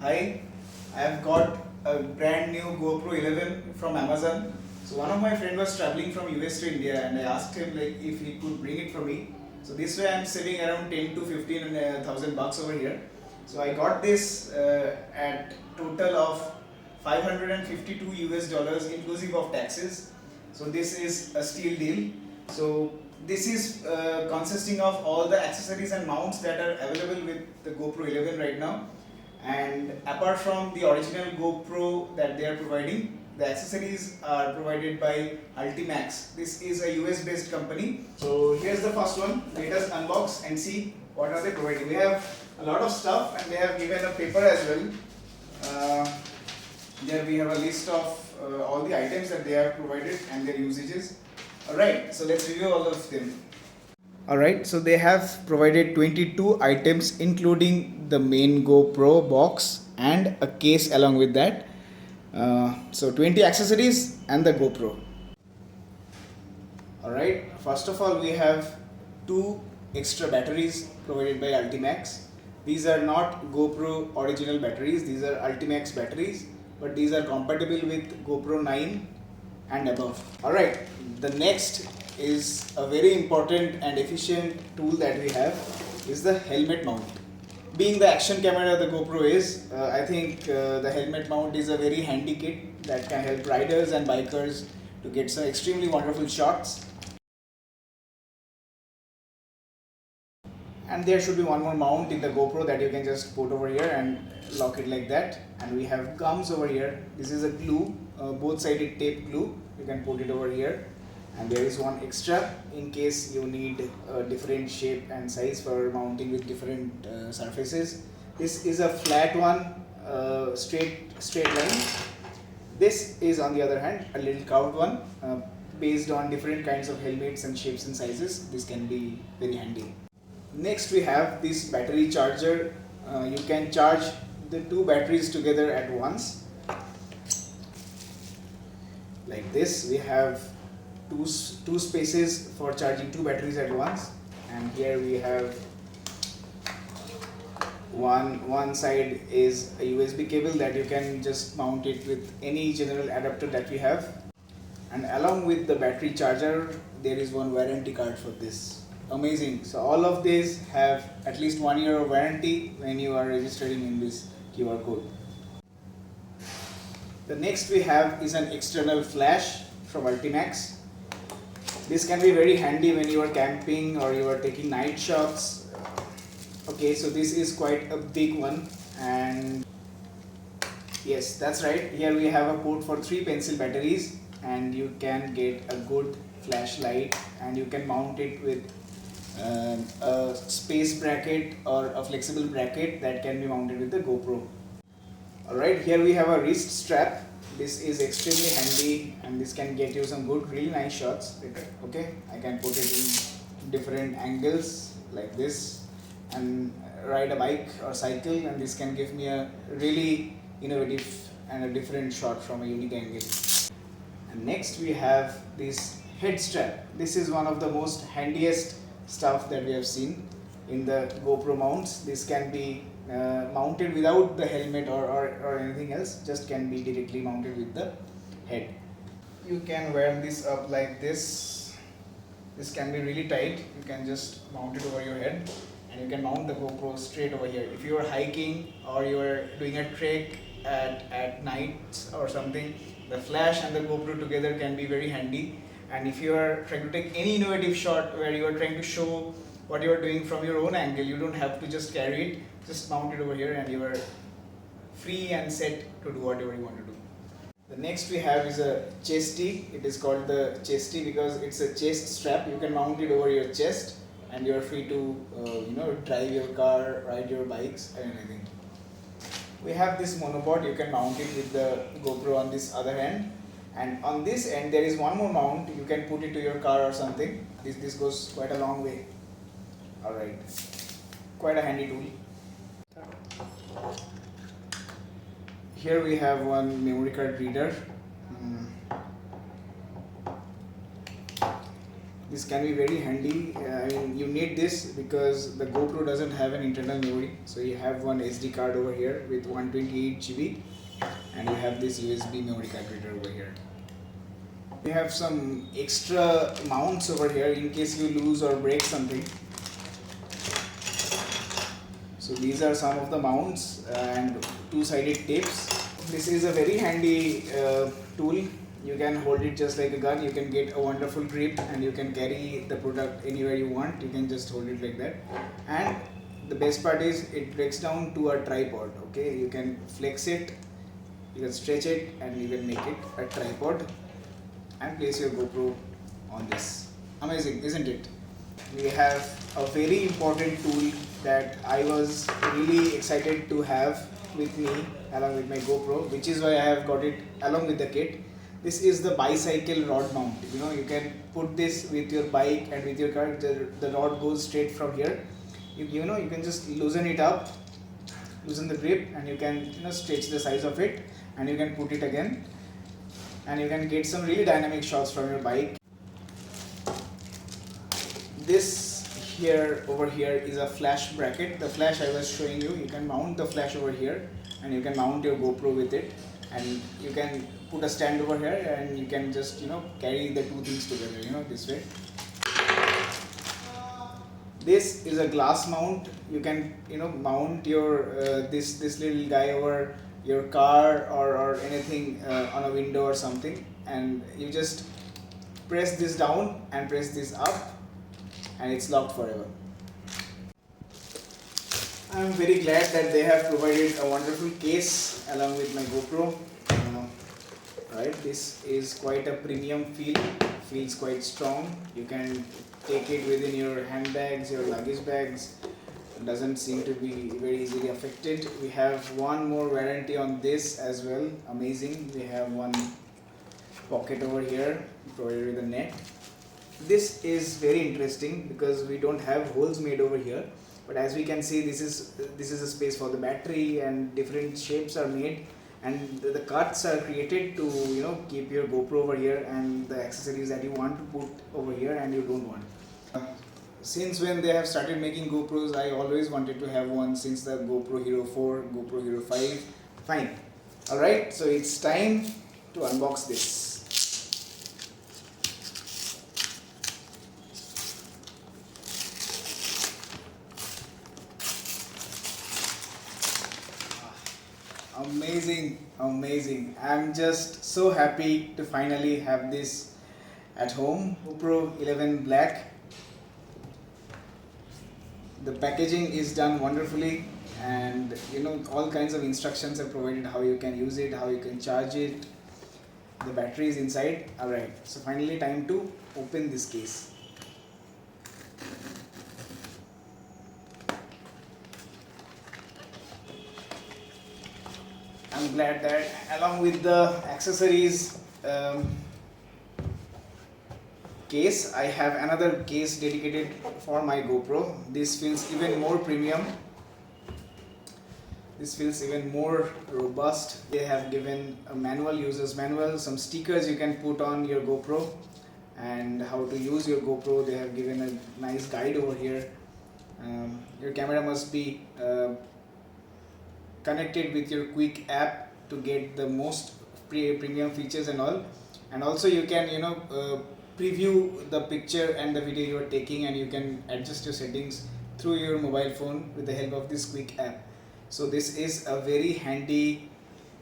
Hi, I have got a brand new GoPro 11 from Amazon. So one of my friend was traveling from US to India and I asked him like if he could bring it for me. So this way I'm saving around 10 to 15,000 bucks over here. So I got this at total of 552 US dollars inclusive of taxes. So this is a steal deal. So this is consisting of all the accessories and mounts that are available with the GoPro 11 right now. And apart from the original GoPro that they are providing, the accessories are provided by Ultimax. This is a US based company. So here's the first one. Let us unbox and see what are they providing. We have a lot of stuff and they have given a paper as well. There we have a list of all the items that they have provided and their usages. Alright, so let's review all of them. Alright, so they have provided 22 items including the main GoPro box and a case along with that. So 20 accessories and the GoPro. Alright, first of all we have two extra batteries provided by Ultimax. These are not GoPro original batteries, these are Ultimax batteries, but these are compatible with GoPro 9 and above. Alright, the next is a very important and efficient tool that we have is the helmet mount. Being the action camera the GoPro is, I think the helmet mount is a very handy kit that can help riders and bikers to get some extremely wonderful shots. And there should be one more mount in the GoPro that you can just put over here and lock it like that. And we have gums over here. This is a glue, both sided tape glue. You can put it over here. And there is one extra in case you need a different shape and size for mounting with different surfaces. This is a flat one, straight line. This is on the other hand a little curved one, based on different kinds of helmets and shapes and sizes. This can be very handy. Next we have this battery charger. You can charge the two batteries together at once. Like this, we have two spaces for charging two batteries at once, and here we have one side is a USB cable that you can just mount it with any general adapter that we have, and along with the battery charger there is one warranty card for this. Amazing. So all of these have at least 1 year of warranty when you are registering in this QR code. The next we have is an external flash from Ultimax. This can be very handy when you are camping or you are taking night shots. Okay, so this is quite a big one, and yes, that's right. Here we have a port for 3 pencil batteries and you can get a good flashlight, and you can mount it with a space bracket or a flexible bracket that can be mounted with the GoPro. Alright, here we have a wrist strap. This is extremely handy and this can get you some good, really nice shots. Okay, I can put it in different angles like this and ride a bike or cycle, and this can give me a really innovative and a different shot from a unique angle. And next we have this head strap. This is one of the most handiest stuff that we have seen in the GoPro mounts. This can be mounted without the helmet or anything else, just can be directly mounted with the head. You can wear this up like this. This can be really tight. You can just mount it over your head and you can mount the GoPro straight over here. If you are hiking or you are doing a trek at night or something, the flash and the GoPro together can be very handy. And if you are trying to take any innovative shot where you are trying to show what you are doing from your own angle, you don't have to just carry it, just mount it over here and you are free and set to do whatever you want to do. The next we have is a chesty. It is called the chesty because it's a chest strap. You can mount it over your chest and you are free to drive your car, ride your bikes and anything. We have this monopod. You can mount it with the GoPro on this other hand. And on this end there is one more mount. You can put it to your car or something. This goes quite a long way. Alright, quite a handy tool. Here we have one memory card reader. This can be very handy. I mean, you need this because the GoPro doesn't have an internal memory. So you have one SD card over here with 128 GB, and you have this USB memory card reader over here. We have some extra mounts over here in case you lose or break something. So these are some of the mounts and two-sided tapes. This is a very handy tool. You can hold it just like a gun. You can get a wonderful grip and you can carry the product anywhere you want. You can just hold it like that. And the best part is it breaks down to a tripod. Okay, you can flex it, you can stretch it, and you can make it a tripod and place your GoPro on this. Amazing, isn't it? We have a very important tool that I was really excited to have with me along with my GoPro, which is why I have got it along with the kit. This is the bicycle rod mount. You know, you can put this with your bike and with your car. The rod goes straight from here. You know, you can just loosen it up, loosen the grip, and you can stretch the size of it, and you can put it again, and you can get some really dynamic shots from your bike. This here over here is a flash bracket. The flash I was showing you, you can mount the flash over here, and you can mount your GoPro with it, and you can put a stand over here, and you can just carry the two things together, this way. This is a glass mount. You can mount your this little guy over your car or anything on a window or something, and you just press this down and press this up, and it's locked forever. I'm very glad that they have provided a wonderful case along with my GoPro. Right, this is quite a premium feel, feels quite strong. You can take it within your handbags, your luggage bags. It doesn't seem to be very easily affected. We have one more warranty on this as well. Amazing. We have one pocket over here provided with a net. This is very interesting because we don't have holes made over here, but as we can see, this is a space for the battery, and different shapes are made, and the cuts are created to keep your GoPro over here and the accessories that you want to put over here and you don't want. Since when they have started making GoPros, I always wanted to have one since the GoPro Hero 4, GoPro Hero 5. Fine. Alright, so it's time to unbox this. Amazing. I'm just so happy to finally have this at home. GoPro 11 Black. The packaging is done wonderfully, and all kinds of instructions are provided how you can use it, how you can charge it. The battery is inside. Alright, so finally time to open this case. I'm glad that along with the accessories case, I have another case dedicated for my GoPro. This feels even more premium. This feels even more robust. They have given a manual, user's manual, some stickers you can put on your GoPro, and how to use your GoPro. They have given a nice guide over here. Your camera must be connected with your Quick app to get the most premium features and all, and also you can preview the picture and the video you are taking, and you can adjust your settings through your mobile phone with the help of this Quick app. So this is a very handy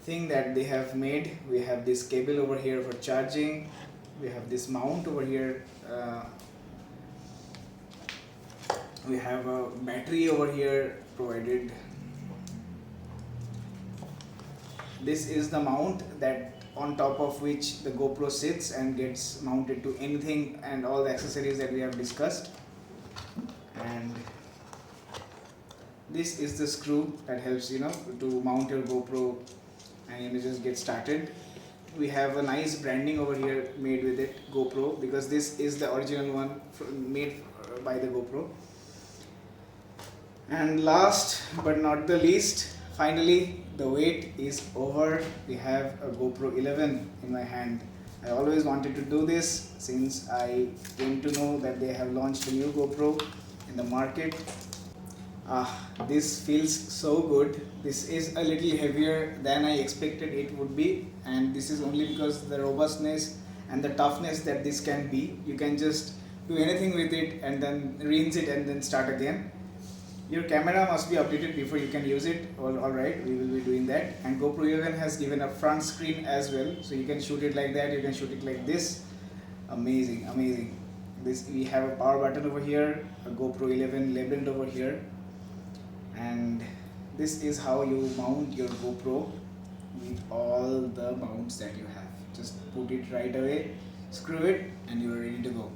thing that they have made. We have this cable over here for charging. We have this mount over here. We have a battery over here provided. This is the mount that on top of which the GoPro sits and gets mounted to anything and all the accessories that we have discussed. And this is the screw that helps to mount your GoPro and just get started. We have a nice branding over here made with it, GoPro, because this is the original one made by the GoPro. And last but not the least, finally the wait is over. We have a GoPro 11 in my hand. I always wanted to do this since I came to know that they have launched a new GoPro in the market. This feels so good. This is a little heavier than I expected it would be, and this is only because the robustness and the toughness that this can be. You can just do anything with it and then rinse it and then start again. Your camera must be updated before you can use it. Alright, we will be doing that. And GoPro 11 has given a front screen as well, so you can shoot it like that, you can shoot it like this. Amazing, amazing. This, we have a power button over here, a GoPro 11 labeled over here, and this is how you mount your GoPro with all the mounts that you have. Just put it right away, screw it, and you are ready to go.